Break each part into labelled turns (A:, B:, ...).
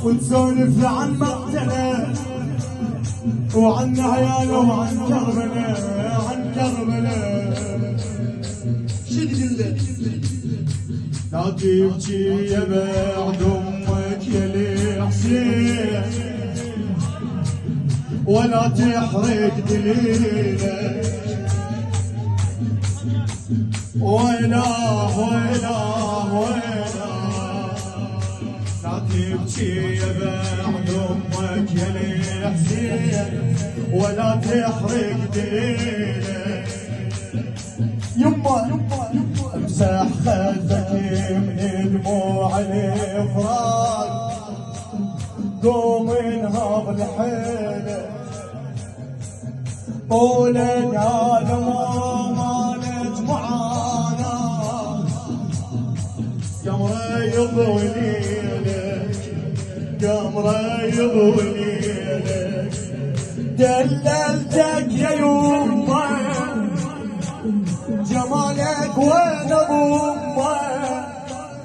A: وتسولف عن مقتله وعن عياله وعن كربلاء عن كربلاء. شو تقول له؟ لا تبكي يا بعد امك يا الحسين ولا تحرق دليلك ويلا ويلا ويلا. لا تبكي يا بعد امك يا الحسين ولا تحرق دليلك. يما امسح خدك من دموع الافراق قوم انهض لحيلك طولك هذا ما نجمعانا قمره يضوي ليلك قمره يضوي ليلك. دللتك يا يمه جمالك وين ابو امه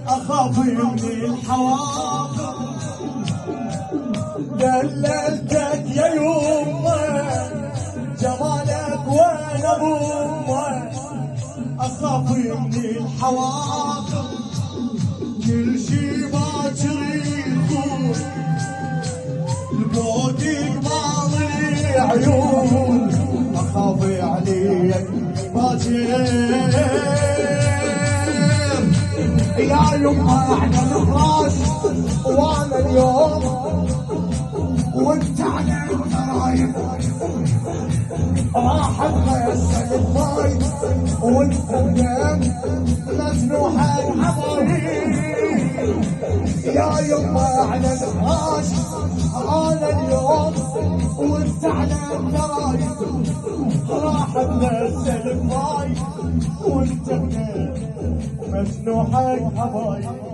A: اخاف من الحواضر. دللتك يا يمه جمالك وين ابو امه اخاف من الحواضر. كل شي باكر يكون لبودك ماضي عيون اخاف عليك باكر. يا يما احنا الفراش وانا اليوم وانت على الجرايم راح اتغسل الماي وانت الدم مجنوح الحبايب. يا يما على الفراش انا اليوم وانت على الجرايم راح اتغسل الماي وانت الدم مجنوح الحبايب.